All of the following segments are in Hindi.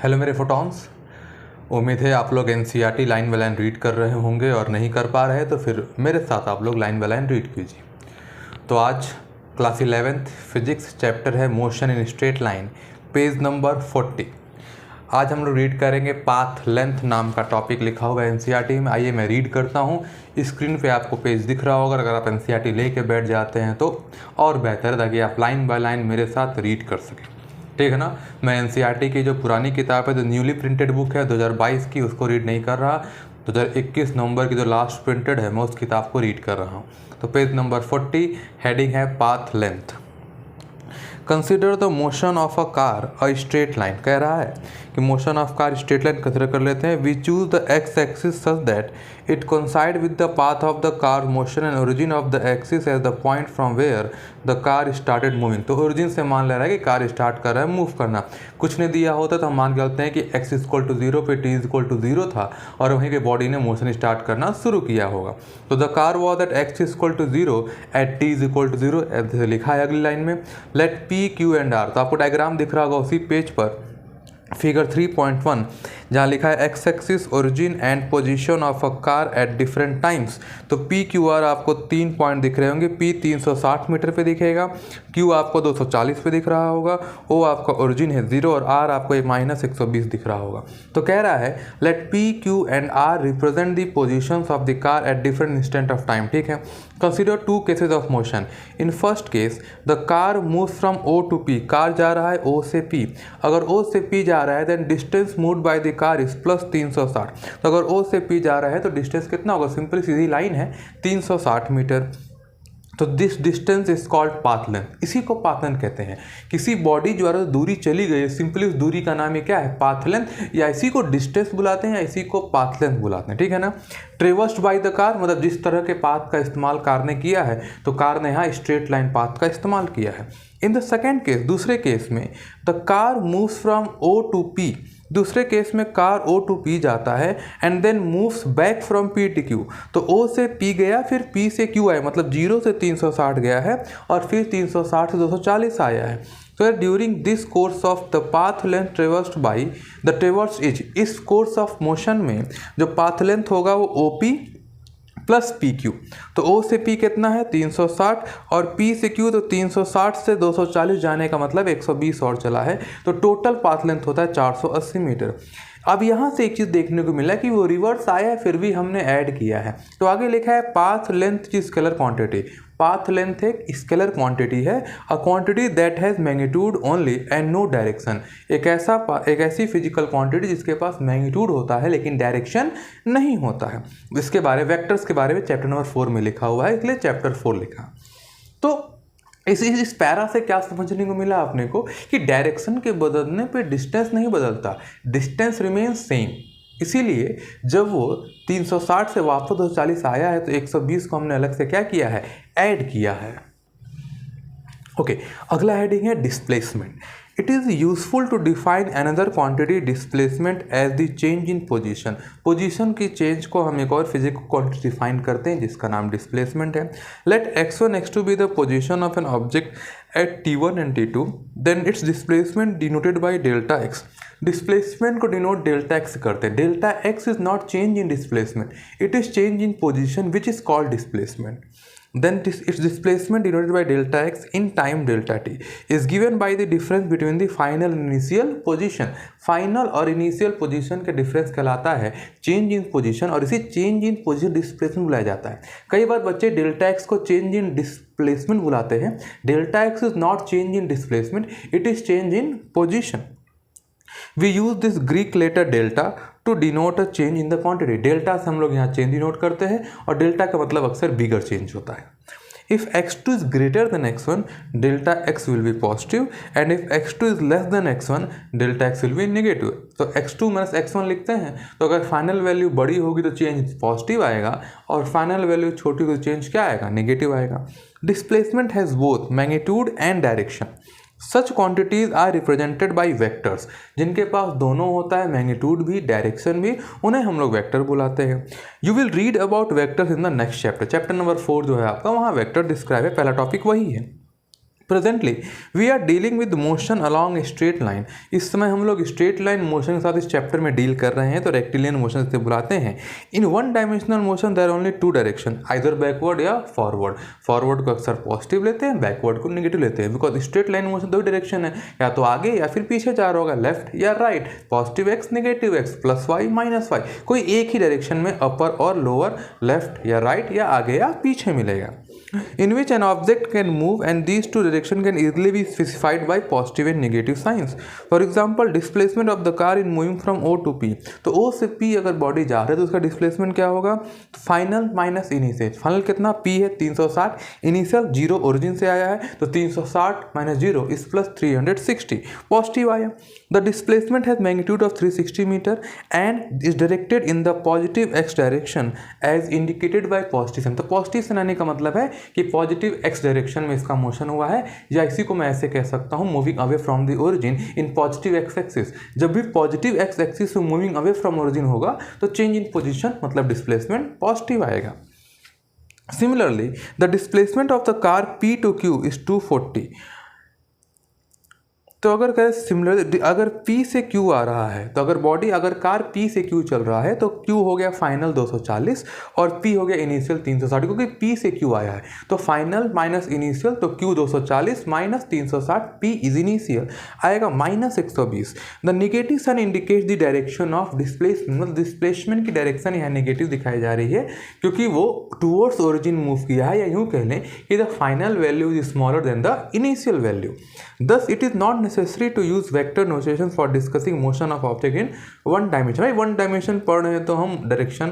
हेलो मेरे फोटॉन्स, उम्मीद है आप लोग NCERT line by line read कर रहे होंगे और नहीं कर पा रहे तो फिर मेरे साथ आप लोग लाइन बाय लाइन रीड कीजिए। तो आज क्लास 11th फिजिक्स चैप्टर है motion in straight line, page number 40। आज हम लोग रीड करेंगे पाथ लेंथ नाम का टॉपिक लिखा हुआ है एनसीईआरटी में। आइए मैं रीड करता हूँ। स्क्रीन पे आपको पेज दिख रहा होगा। अगर आप एनसीईआरटी लेके बैठ जाते हैं तो और बेहतर, ताकि आप लाइन बाय लाइन मेरे साथ रीड कर सकें, ठीक है ना। मैं एनसीईआरटी की जो पुरानी किताब है, जो न्यूली प्रिंटेड बुक है 2022 की, उसको रीड नहीं कर रहा। 2021 नवंबर की जो लास्ट प्रिंटेड है, मैं उस किताब को रीड कर रहा हूँ। तो पेज नंबर 40, हेडिंग है path length. Consider the motion of a car a straight line. कह रहा है कि motion of car straight line consider कर लेते हैं। We choose the X axis such that it coincide with the path of the car motion and origin of the axis as the point from where the car started moving. तो ओरिजिन से मान ले रहा है कि कार स्टार्ट कर रहा है मूव करना। कुछ नहीं दिया होता तो हम मान के चलते हैं कि x इक्वल टू 0 पे t इक्वल टू 0 था और वहीं पे बॉडी ने मोशन स्टार्ट करना शुरू किया होगा। तो the car was at x equal to 0 at t equal to 0, ऐसे लिखा है अगली लाइन में। Let p q and r, तो आपको डायग्राम दिख रहा होगा उसी पेज पर, फिगर 3.1, जहाँ लिखा है x axis origin and position of a car at different times. तो पी क्यू आर आपको 3 पॉइंट दिख रहे होंगे। पी 360 मीटर पे दिखेगा, क्यू आपको 240 पे दिख रहा होगा, ओ आपका ओरिजिन है 0 और आर आपको -120 दिख रहा होगा। तो कह रहा है let P Q and R represent the positions of the car at different instant of time. ठीक है। Consider two cases of motion. In first case the car move from O to P. Car जा रहा है ओ से पी। अगर ओ से पी जा रहा है then distance moved by the car is plus 360। तो अगर ओ से पी जा रहा है तो डिस्टेंस कितना होगा? सिंपली सीधी लाइन है 360 मीटर। तो this distance is called path length. इसी को पाथ लेंथ कहते हैं। किसी बॉडी द्वारा दूरी चली गई है, सिंपली उस दूरी का नाम ही क्या है? पाथ लेंथ, या इसी को डिस्टेंस बुलाते हैं या इसी को पाथ लेंथ बुलाते हैं, ठीक है ना। ट्रेवर्स्ड बाय द कार, मतलब जिस तरह के पाथ का इस्तेमाल कार ने किया है, तो कार ने यहाँ स्ट्रेट लाइन पाथ का इस्तेमाल किया है। इन द सेकेंड केस, दूसरे केस में the car moves from O to P. दूसरे केस में कार ओ टू पी जाता है and then moves back from P to Q. तो ओ से पी गया, फिर पी से क्यू आया, मतलब 0 से 360 गया है और फिर 360 से 240 आया है। तो during this course of the path length traversed by the traverse is, इस कोर्स ऑफ मोशन में जो पाथ लेंथ होगा वो O P plus P Q. तो ओ से पी कितना है? 360, और पी से क्यू, तो 360 से 240 जाने का मतलब 120 और चला है। तो टोटल पाथ लेंथ होता है 480 मीटर। अब यहाँ से एक चीज़ देखने को मिला कि वो रिवर्स आया है, फिर भी हमने ऐड किया है। तो आगे लिखा है पाथ लेंथ की स्केलर क्वांटिटी। पाथ लेंथ एक स्केलर क्वांटिटी है, a quantity that has magnitude only and no direction. एक ऐसी फिजिकल क्वांटिटी जिसके पास मैग्नीट्यूड होता है लेकिन डायरेक्शन नहीं होता है। इसके बारे वेक्टर्स के बारे में चैप्टर नंबर 4 में लिखा हुआ है, इसलिए चैप्टर 4 लिखा। तो इस पैरा से क्या समझने को मिला आपने को कि डायरेक्शन के बदलने पे डिस्टेंस नहीं बदलता, डिस्टेंस रिमेन्स सेम। इसीलिए जब वो 360 से वापस 240 आया है तो 120 को हमने अलग से क्या किया है? ऐड किया है। ओके, अगला हेडिंग है displacement. It is useful to define another quantity displacement as the change in position. Position की चेंज को हम एक और फिजिकल क्वांटिटी डिफाइन करते हैं जिसका नाम डिस्प्लेसमेंट है। Let x1 x2 be the position of an object at t1 and t2, then its displacement denoted by delta x। Displacement को डिनोट डेल्टा x करते हैं। Delta x is not change in displacement, it is change in position which is called displacement. Then its displacement denoted by delta x in time delta t is given by the difference between the final and initial position. Final और इनिशियल पोजीशन के डिफरेंस कहलाता है चेंज इन पोजीशन, और इसी चेंज इन पोजीशन डिस्प्लेसमेंट बुलाया जाता है। कई बार बच्चे डेल्टा एक्स को चेंज इन डिस्प्लेसमेंट बुलाते हैं। Delta X is not change in displacement, it is change in position. We use this Greek letter delta to denote a change in the quantity. Delta से हम लोग यहाँ चेंज डिनोट करते हैं और डेल्टा का मतलब अक्सर बिगर चेंज होता है। If x2 is greater than x1, delta x will be positive, and if x2 is less than x1, delta x will be negative. तो x2 माइनस x1 लिखते हैं, तो अगर फाइनल वैल्यू बड़ी होगी तो चेंज पॉजिटिव आएगा और फाइनल वैल्यू छोटी होगी तो चेंज क्या आएगा? नेगेटिव आएगा। Displacement has both magnitude and direction. Such quantities are represented by vectors. जिनके पास दोनों होता है, मैग्नीट्यूड भी डायरेक्शन भी, उन्हें हम लोग वेक्टर बुलाते हैं। You will read about vectors in the next chapter. Chapter number 4 जो है आपका, वहाँ वेक्टर डिस्क्राइब है, पहला टॉपिक वही है। Presently we are dealing with motion along a straight line. इस समय हम लोग स्ट्रेट लाइन मोशन के साथ इस चैप्टर में डील कर रहे हैं, तो रेक्टिलियन मोशन से बुलाते हैं। In one dimensional motion there only two direction, either backward या फॉरवर्ड। फॉरवर्ड को अक्सर पॉजिटिव लेते हैं, बैकवर्ड को नेगेटिव लेते हैं, बिकॉज स्ट्रेट लाइन मोशन दो डायरेक्शन है, या तो आगे या फिर पीछे जा रहा होगा, लेफ्ट या right, positive X negative X, plus Y minus Y, कोई एक ही डायरेक्शन में अपर और लोअर, लेफ्ट या राइट या आगे या पीछे मिलेगा। In which an object can move and these two directions can easily be specified by positive and negative signs. For example, displacement of the car in moving from O to P. तो O से P अगर बॉडी जा रहा है तो उसका डिस्प्लेसमेंट क्या होगा? Final minus initial. फाइनल कितना? P है 360, इनिशियल 0 ओरिजिन से आया है, तो 360 माइनस 0 इज प्लस 360, पॉजिटिव आया। The displacement has magnitude of 360 meter and is directed in the positive x direction as indicated by positive sign. तो पॉजिटिव साइन आने का मतलब है कि पॉजिटिव एक्स डायरेक्शन में इसका मोशन हुआ है, या इसी को मैं ऐसे कह सकता हूँ, moving away from the origin in positive x axis. जब भी पॉजिटिव एक्स एक्सिस से मूविंग अवे फ्रॉम ओरिजिन होगा तो चेंज इन पोजीशन मतलब डिस्प्लेसमेंट पॉजिटिव आएगा। Similarly the displacement of the car P to Q is 240। तो अगर करें सिमिलर, अगर P से Q आ रहा है, तो अगर कार P से Q चल रहा है तो Q हो गया फाइनल 240 और P हो गया इनिशियल 360, क्योंकि P से Q आया है तो फाइनल माइनस इनिशियल, तो Q 240 minus 360, P is initial, आएगा minus 120। The negative sign indicate the direction of displacement, मतलब डिस्प्लेसमेंट की डायरेक्शन यहाँ नेगेटिव दिखाई जा रही है क्योंकि वो टूवर्ड्स ओरिजिन मूव किया है, या यूँ कह लें कि the final value is smaller than the initial value. Thus, it is not necessary to use vector notation for discussing motion of object in one dimension। भाई वन डायमेंशन पढ़ रहे हैं तो हम डायरेक्शन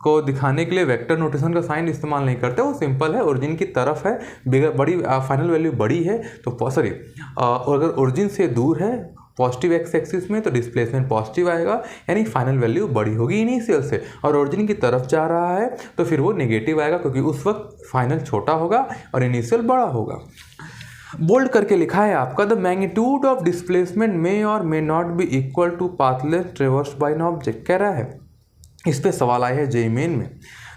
को दिखाने के लिए वेक्टर नोटेशन का साइन इस्तेमाल नहीं करते, वो सिंपल है, ओरिजिन की तरफ है, बड़ी फाइनल वैल्यू बड़ी है तो सॉरी, अगर ओरिजिन से दूर है पॉजिटिव एक्स एक्सिस में तो डिस्प्लेसमेंट पॉजिटिव आएगा, यानी फाइनल वैल्यू बड़ी होगी इनिशियल से, और ओरिजिन की तरफ जा रहा है तो फिर वो नेगेटिव आएगा क्योंकि उस वक्त फाइनल छोटा होगा और इनिशियल बड़ा होगा। बोल्ड करके लिखा है आपका, the magnitude of displacement may और may not be equal to path length traversed by an object. कह रहा है, इस पे सवाल आया है जेईई मेन में।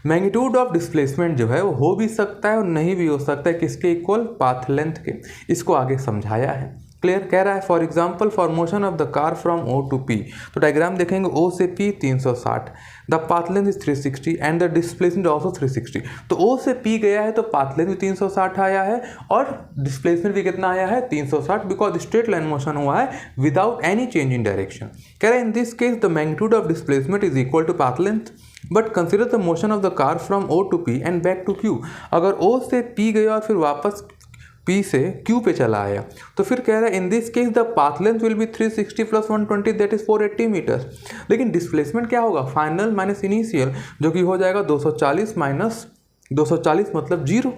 मैग्नीट्यूड ऑफ डिस्प्लेसमेंट जो है वो हो भी सकता है और नहीं भी हो सकता है, किसके इक्वल? पाथ लेंथ के। इसको आगे समझाया है, क्लियर। कह रहा है for example for motion of the car from O to P, तो डायग्राम देखेंगे O से P 360, the path length is 360 and the displacement also 360। तो O से P गया है तो पाथ लेंथ भी 360 आया है और डिस्प्लेसमेंट भी कितना आया है? 360, बिकॉज स्ट्रेट लाइन मोशन हुआ है without any change in direction. कह रहा है in this case the magnitude of displacement is equal to path length, but consider the motion of the car from O to P and back to Q। अगर O से P गया और फिर वापस P से Q पे चला आया तो फिर कह रहा है in this case the path length will be 360 plus 120 that is 480 metre. लेकिन डिस्प्लेसमेंट क्या होगा? फाइनल माइनस इनिशियल, जो कि हो जाएगा 240 माइनस 240 मतलब 0।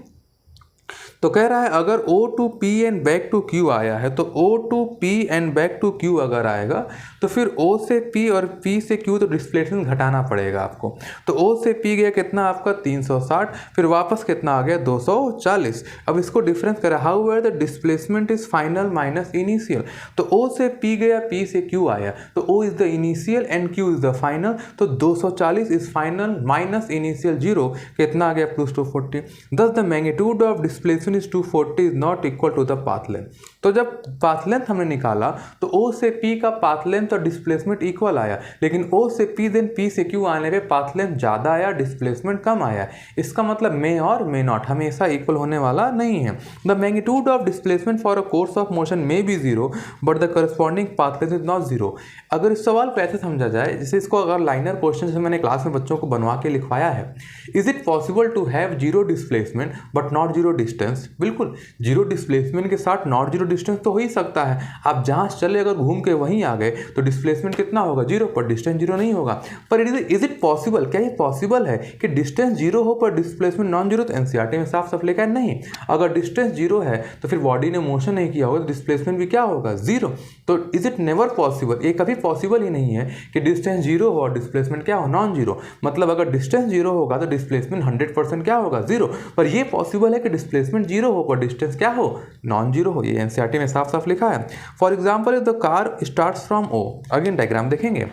तो कह रहा है अगर O to P and back to Q आया है तो O to P and back to Q अगर आएगा तो फिर O से P और P से Q तो डिस्प्लेसमेंट घटाना पड़ेगा आपको। तो O से P गया कितना आपका? 360, फिर वापस कितना आ गया? 240। अब इसको डिफरेंस करा, however the displacement is final minus initial. तो O से P गया, P से Q आया, तो O is the initial and Q is the final, तो 240 इज फाइनल माइनस इनिशियल 0, कितना आ गया? Plus 240। Thus the magnitude of displacement is 240 is not equal to the path length. तो जब पाथ लेंथ हमने निकाला तो O से P का पाथ लेंथ और डिस्प्लेसमेंट इक्वल आया, लेकिन O से P देन P से Q आने पे पाथ लेंथ ज़्यादा आया, डिस्प्लेसमेंट कम आया। इसका मतलब मे और मे नॉट हमेशा इक्वल होने वाला नहीं है। The magnitude of displacement for a course of motion may be 0 but the corresponding path length is not 0। अगर इस सवाल को ऐसे समझा जाए, जैसे इसको अगर लाइनर क्वेश्चन से मैंने क्लास में बच्चों को बनवा के लिखवाया है, is it possible to have 0 displacement but not 0 distance? बिल्कुल, 0 डिस्प्लेसमेंट के साथ नॉट 0 डिस्टेंस तो हो ही सकता है। आप जहाँ चले अगर घूम के वहीं आ गए तो डिस्प्लेसमेंट कितना होगा? 0, पर डिस्टेंस 0 नहीं होगा। पर इज इट पॉसिबल, क्या ये पॉसिबल है कि डिस्टेंस 0 हो पर डिस्प्लेसमेंट नॉन 0? तो एनसीईआरटी में साफ साफ लिखा है नहीं। अगर डिस्टेंस 0 है तो फिर बॉडी ने मोशन नहीं किया होगा तो डिस्प्लेसमेंट भी क्या होगा? 0। तो इज इट नेवर पॉसिबल, ये कभी पॉसिबल ही नहीं है कि डिस्टेंस 0 हो और डिस्प्लेसमेंट क्या हो? नॉन 0। मतलब अगर डिस्टेंस 0 होगा तो डिस्प्लेसमेंट 100% क्या होगा? 0। पर ये पॉसिबल है कि डिस्प्लेसमेंट 0 हो पर डिस्टेंस क्या हो? नॉन 0 हो। ये एनसीईआरटी में साफ साफ लिखा है। For example if the car starts from O, again diagram देखेंगे,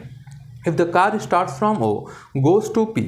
If the car starts from O, goes to P,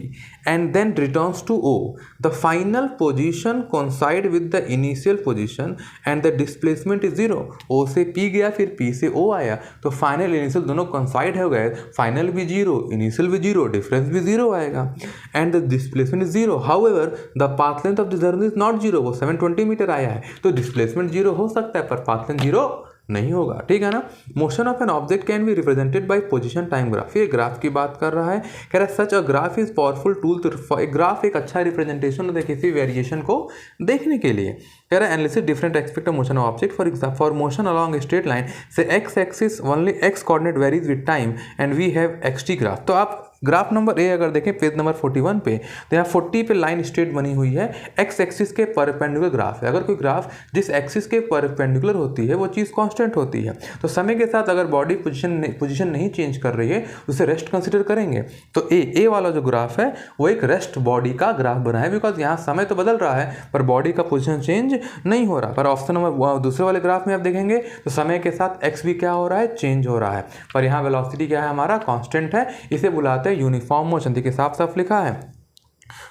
and then returns to O, the final position coincide with the initial position and the displacement is 0. O से P गया, फिर P से O आया, तो फाइनल इनिशियल दोनों coincide हो गए, फाइनल भी 0, इनिशियल भी 0, डिफरेंस भी 0 आएगा, and the displacement is 0. However the path length of the journey is not 0. वो 720 मीटर आया है, तो डिस्प्लेसमेंट 0 हो सकता है पर पाथ लेंथ 0 नहीं होगा, ठीक है ना. Motion of an object can be represented by position time graph. ये ग्राफ की बात कर रहा है, कह रहा है such a graph is powerful tool to. Graph एक अच्छा रिप्रेजेंटेशन होता है किसी वेरिएशन को देखने के लिए. कह रहा है analysis different aspect of motion of object. For example for motion along straight line से X axis only X coordinate varies with time and we have XT graph. तो आप ग्राफ नंबर ए अगर देखें पेज नंबर 41 पे, तो यहाँ 40 पे लाइन स्ट्रेट बनी हुई है, एक्स एक्सिस के परपेंडिकुलर ग्राफ है. अगर कोई ग्राफ जिस एक्सिस के परपेंडिकुलर होती है वो चीज़ कांस्टेंट होती है, तो समय के साथ अगर बॉडी पोजीशन नहीं चेंज कर रही है उसे रेस्ट कंसिडर करेंगे. तो ए वाला जो ग्राफ है वो एक रेस्ट बॉडी का ग्राफ बना है, बिकॉज यहाँ समय तो बदल रहा है पर बॉडी का पोजिशन चेंज नहीं हो रहा. पर ऑप्शन नंबर दूसरे वाले ग्राफ में आप देखेंगे तो समय के साथ एक्स भी क्या हो रहा है, चेंज हो रहा है, पर यहाँ वेलोसिटी क्या है, हमारा कांस्टेंट है. इसे बुलाते हैं यूनिफॉर्म मोशन. देखिए साफ साफ लिखा है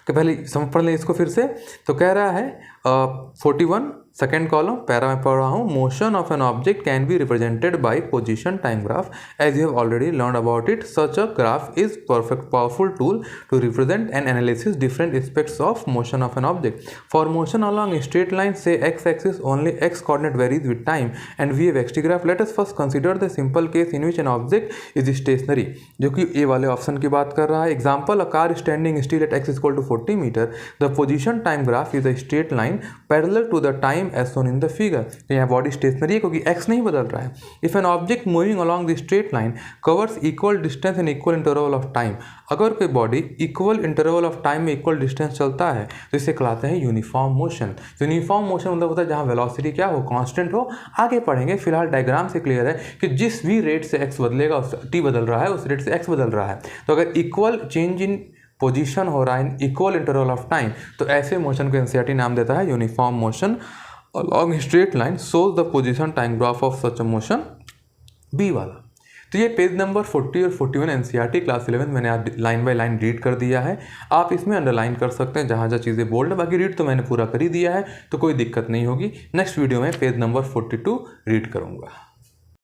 कि पहले पढ़ लें इसको फिर से. तो कह रहा है 41 सेकेंड कॉलम पैरा में पढ़ रहा हूँ. Motion of an object can be represented by position time graph as you have already learn about it. Such a graph is perfect powerful tool to represent and analysis different aspects of motion of an object. For motion along straight line से X axis only X coordinate varies with time and we have XT graph. Let us first consider the simple case in which an object is stationary, जो कि ए वाले ऑप्शन की बात कर रहा है. Example a car standing still at X equal to 40 metre. The position time graph is a straight line parallel to the time as shown in the figure. तो यहाँ बॉडी स्टेशनरी है क्योंकि x नहीं बदल रहा है. If an object moving along the straight line covers equal distance in equal interval of time. अगर कोई body equal interval of time में इक्वल डिस्टेंस चलता है तो इसे कहलाते हैं यूनिफॉर्म मोशन. यूनिफॉर्म मोशन मतलब होता है जहाँ वेलोसिटी क्या हो, कांस्टेंट हो. आगे पढ़ेंगे, फिलहाल डायग्राम से क्लियर है कि जिस भी रेट से x बदलेगा उस t बदल रहा है, उस रेट से x बदल रहा है. तो अगर इक्वल चेंज इन पोजीशन हो रहा है in equal interval of time, तो ऐसे मोशन को एनसीईआरटी नाम देता है uniform motion along straight line shows the position time graph of such a motion. B वाला. तो ये पेज नंबर 40 और 41 एनसीईआरटी क्लास 11 मैंने आज लाइन बाय लाइन रीड कर दिया है. आप इसमें अंडरलाइन कर सकते हैं जहाँ जहाँ चीज़ें बोल्ड है. बाकी रीड तो मैंने पूरा कर ही दिया है, तो कोई दिक्कत नहीं होगी. नेक्स्ट वीडियो में पेज नंबर 42 रीड करूँगा.